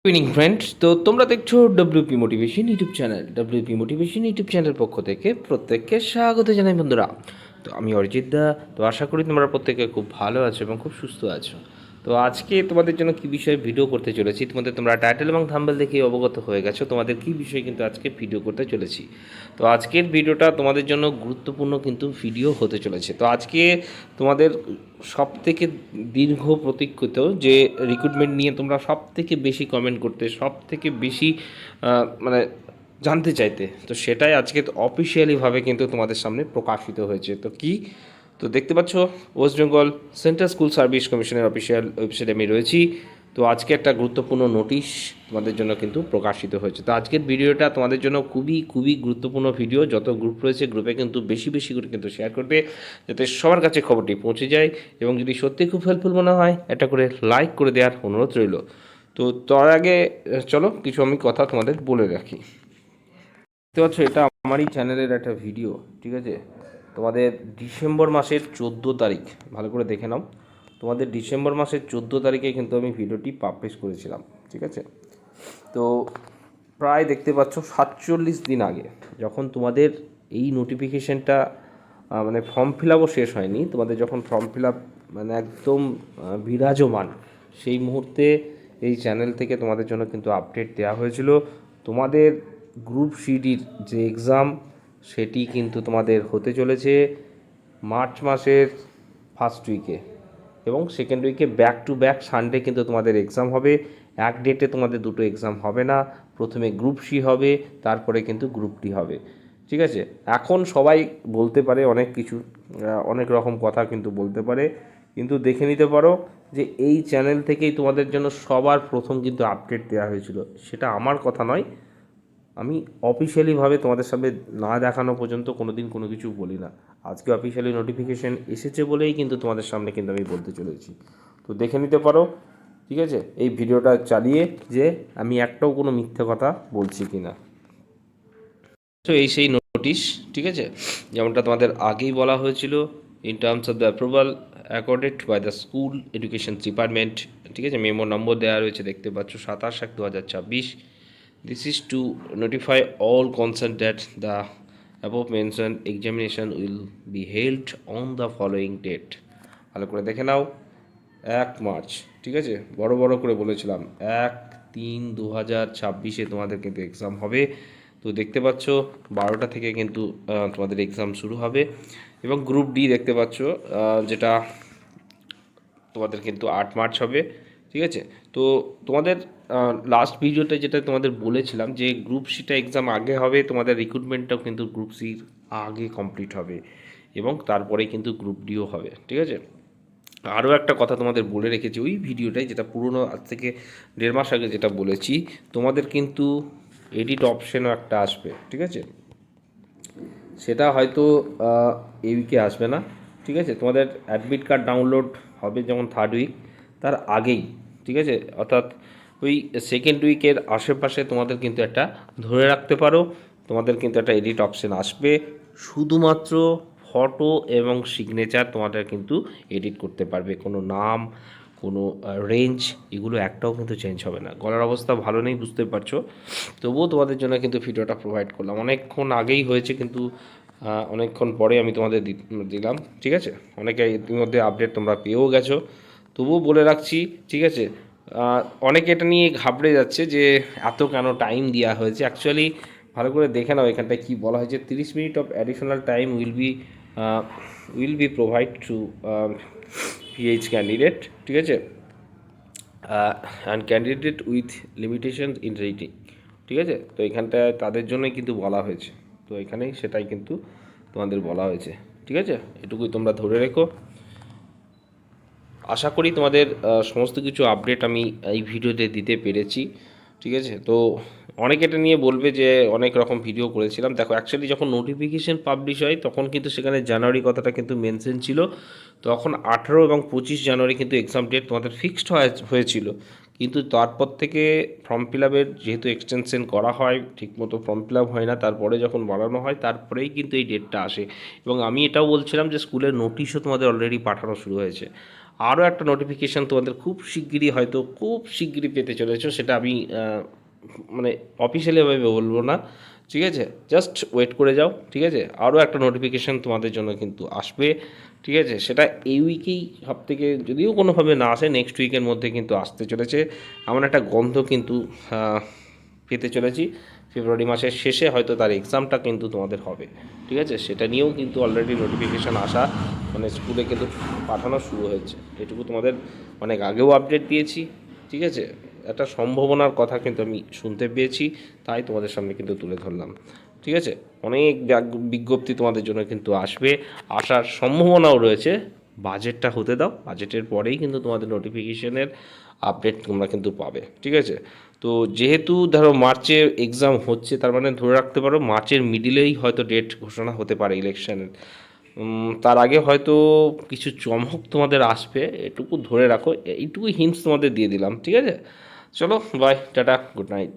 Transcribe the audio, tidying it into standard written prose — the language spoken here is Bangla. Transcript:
ইভিনিং ফ্রেন্ডস, তো তোমরা দেখছো WP motivation YouTube channel. WP motivation YouTube channel পক্ষ থেকে প্রত্যেককে স্বাগত জানাই বন্ধুরা। তো আমি অরিজিৎ দা। তো আশা করি তোমরা প্রত্যেকে খুব ভালো আছো এবং খুব সুস্থ আছো। তো আজকে তোমাদের জন্য কী বিষয়ে ভিডিও করতে চলেছি, তোমরা টাইটেল এবং থাম্বনেল দেখে অবগত হয়ে গেছো তোমাদের কী বিষয়ে কিন্তু আজকে ভিডিও করতে চলেছি। তো আজকের ভিডিওটা তোমাদের জন্য গুরুত্বপূর্ণ কিন্তু ভিডিও হতে চলেছে। তো আজকে তোমাদের সবথেকে দীর্ঘ প্রতীক্ষিত যে রিক্রুটমেন্ট নিয়ে তোমরা সবথেকে বেশি কমেন্ট করতে, সবথেকে বেশি মানে জানতে চাইতে, তো সেটাই আজকে অফিসিয়ালিভাবে কিন্তু তোমাদের সামনে প্রকাশিত হয়েছে। তো কি, তো দেখতে পাচ্ছ West Bengal central school service কমিশনের অফিসিয়াল ওয়েবসাইটে আমি রয়েছি। তো আজকে একটা গুরুত্বপূর্ণ নোটিশ তোমাদের জন্য কিন্তু প্রকাশিত হয়েছে। তো আজকের ভিডিওটা তোমাদের জন্য খুবই খুবই গুরুত্বপূর্ণ ভিডিও। যত গ্রুপ রয়েছে গ্রুপে কিন্তু বেশি বেশি করে কিন্তু শেয়ার করবে, যাতে সবার কাছে খবরটি পৌঁছে যায়। এবং যদি সত্যি খুব হেল্পফুল মনে হয়, একটা করে লাইক করে দেওয়ার অনুরোধ রইল। তো তার আগে চলো কিছু আমি কথা তোমাদের বলে রাখি। দেখতে পাচ্ছ এটা আমারই চ্যানেলের একটা ভিডিও, ঠিক আছে। তোমাদের ডিসেম্বর মাসের 14 তারিখ, ভালো করে দেখে নাও। তোমাদের ডিসেম্বর মাসের 14 তারিখে কিন্তু আমি ভিডিওটি পাবলিশ করেছিলাম, ঠিক আছে। তো প্রায় দেখতে পাচ্ছ 47 দিন আগে, যখন তোমাদের এই নোটিফিকেশানটা মানে ফর্ম ফিল আপও শেষ হয়নি, তোমাদের যখন ফর্ম ফিল আপ মানে একদম বিরাজমান, সেই মুহূর্তে এই চ্যানেল থেকে তোমাদের জন্য কিন্তু আপডেট দেওয়া হয়েছিল। তোমাদের গ্রুপ সিডির যে এক্সাম, সেটি কিন্তু তোমাদের হতে চলেছে মার্চ মাসের ফার্স্ট উইকে, এবং সেকেন্ড উইকে ব্যাক টু ব্যাক সানডে কিন্তু তোমাদের এক্সাম হবে। এক ডেটে তোমাদের দুটো এক্সাম হবে না, প্রথমে গ্রুপ সি হবে, তারপরে কিন্তু গ্রুপ ডি হবে, ঠিক আছে। এখন সবাই বলতে পারে অনেক কিছু, অনেক রকম কথা কিন্তু বলতে পারে, কিন্তু দেখে নিতে পারো যে এই চ্যানেল থেকেই তোমাদের জন্য সবার প্রথম কিন্তু আপডেট দেওয়া হয়েছিল। সেটা আমার কথা নয়, আমি অফিসিয়ালিভাবে তোমাদের সামনে না দেখানো পর্যন্ত কোনো দিন কোনো কিছু বলি না। আজকে অফিসিয়ালি নোটিফিকেশান এসেছে বলেই কিন্তু তোমাদের সামনে কিন্তু আমি বলতে চলেছি। তো দেখে নিতে পারো, ঠিক আছে, এই ভিডিওটা চালিয়ে, যে আমি একটাও কোনো মিথ্যে কথা বলছি কি না। তো এই সেই নোটিশ, ঠিক আছে, যেমনটা তোমাদের আগেই বলা হয়েছিল, in terms of the approval accorded by the school education department, ঠিক আছে। মেমো নম্বর দেওয়া রয়েছে, দেখতে পাচ্ছ 27/1/2026। This is to notify all concerned that the above mentioned examination will be held on the following date. ভালো করে দেখে নাও, 1 মার্চ, ঠিক আছে, বড় বড় করে বলেছিলাম 1/3/2026 তোমাদের কিন্তু এক্সাম হবে। তো দেখতে পাচ্ছ 12টা থেকে কিন্তু তোমাদের এক্সাম শুরু হবে। এবং গ্রুপ ডি দেখতে পাচ্ছ যেটা তোমাদের কিন্তু 8 মার্চ হবে, ঠিক আছে। তো তোমাদের লাস্ট ভিডিওতে যেটা তোমাদের বলেছিলাম যে গ্রুপ সিটা এক্সাম আগে হবে, তোমাদের রিক্রুটমেন্টটাও কিন্তু গ্রুপ সির আগে কমপ্লিট হবে, এবং তারপরে কিন্তু গ্রুপ ডিও হবে, ঠিক আছে। আরও একটা কথা তোমাদের বলে রেখেছি ওই ভিডিওটাই, যেটা পুরনো, আজ থেকে 1.5 মাস আগে যেটা বলেছি, তোমাদের কিন্তু এডিট অপশানও একটা আসবে, ঠিক আছে। সেটা হয়তো এই উইকে আসবে না, ঠিক আছে। তোমাদের অ্যাডমিট কার্ড ডাউনলোড হবে যেমন থার্ড উইক, তার আগেই, ঠিক আছে, অর্থাৎ ওই সেকেন্ড উইকের আশেপাশে তোমাদের কিন্তু একটা ধরে রাখতে পারো, তোমাদের কিন্তু একটা এডিট অপশান আসবে। শুধুমাত্র ফটো এবং সিগনেচার তোমাদের কিন্তু এডিট করতে পারবে, কোনো নাম, কোনো রেঞ্জ, এগুলো একটাও কিন্তু চেঞ্জ হবে না। গলার অবস্থা ভালো নেই, বুঝতে পারছো, তবুও তোমাদের জন্য কিন্তু ভিডিওটা প্রোভাইড করলাম। অনেকক্ষণ আগেই হয়েছে, কিন্তু অনেকক্ষণ পরে আমি তোমাদের দিলাম, ঠিক আছে। অনেকে ইতিমধ্যে আপডেট তোমরা পেয়েও গেছো, তবুও বলে রাখছি, ঠিক আছে। অনেকে এটা নিয়ে ঘাবড়ে যাচ্ছে যে এত কেন টাইম দেওয়া হয়েছে। অ্যাকচুয়ালি ভালো করে দেখে নাও, এখানটায় কী বলা হয়েছে, 30 minute of additional time will be provide to PH candidate, ঠিক আছে, and candidate with limitation in writing, ঠিক আছে। তো এখানটায় তাদের জন্যই কিন্তু বলা হয়েছে, তো এখানেই সেটাই কিন্তু তোমাদের বলা হয়েছে, ঠিক আছে। এটুকুই তোমরা ধরে রেখো। আশা করি তোমাদের সমস্ত কিছু আপডেট আমি এই ভিডিওতে দিতে পেরেছি, ঠিক আছে। তো অনেকে এটা নিয়ে বলবে যে অনেক রকম ভিডিও করেছিলাম। দেখো, অ্যাকচুয়ালি যখন নোটিফিকেশান পাবলিশ হয় তখন কিন্তু সেখানে জানুয়ারি কথাটা কিন্তু মেনশন ছিল। তখন 18 এবং 25 জানুয়ারি কিন্তু এক্সাম ডেট তোমাদের ফিক্সড হয়েছিল, কিন্তু তারপর থেকে ফর্ম ফিল আপের যেহেতু এক্সটেনশন করা হয়, ঠিকমতো ফর্ম ফিল আপ হয় না, তারপরে যখন বাড়ানো হয় তারপরেই কিন্তু এই ডেটটা আসে। এবং আমি এটাও বলছিলাম যে স্কুলের নোটিশও তোমাদের অলরেডি পাঠানো শুরু হয়েছে। আরও একটা নোটিফিকেশান তোমাদের খুব শিগগিরই, হয়তো খুব শিগগিরই পেতে চলেছো, সেটা আমি মানে অফিসিয়ালিভাবে বলবো না, ঠিক আছে, জাস্ট ওয়েট করে যাও, ঠিক আছে। আরও একটা নোটিফিকেশান তোমাদের জন্য কিন্তু আসবে, ঠিক আছে, সেটা এই উইকেই সব থেকে, যদিও কোনোভাবে না আসে, নেক্সট উইকের মধ্যে কিন্তু আসতে চলেছে। এমন একটা গন্ধ কিন্তু পেতে চলেছি, ফেব্রুয়ারি মাসের শেষে হয়তো তার এক্সামটা কিন্তু তোমাদের হবে, ঠিক আছে। সেটা নিয়েও কিন্তু অলরেডি নোটিফিকেশান আসা, মানে স্কুলে কিন্তু পাঠানো শুরু হয়েছে, এটুকু তোমাদের অনেক আগেও আপডেট দিয়েছি, ঠিক আছে। একটা সম্ভাবনার কথা কিন্তু আমি শুনতে পেয়েছি, তাই তোমাদের সামনে কিন্তু তুলে ধরলাম, ঠিক আছে। অনেক বিজ্ঞপ্তি তোমাদের জন্য কিন্তু আসবে, আসার সম্ভাবনাও রয়েছে। বাজেটটা হতে দাও, বাজেটের পরেই কিন্তু তোমাদের নোটিফিকেশনের আপডেট তোমরা কিন্তু পাবে, ঠিক আছে। তো যেহেতু ধরো মার্চে এক্সাম হচ্ছে, তার মানে ধরে রাখতে পারো মার্চের মিডিলেই হয়তো ডেট ঘোষণা হতে পারে ইলেকশনের। তার আগে হয়তো কিছু চমক তোমাদের আসবে, এটুকু ধরে রাখো, এইটুকু হিন্টস তোমাদের দিয়ে দিলাম, ঠিক আছে। চলো বাই, টাটা, গুড নাইট।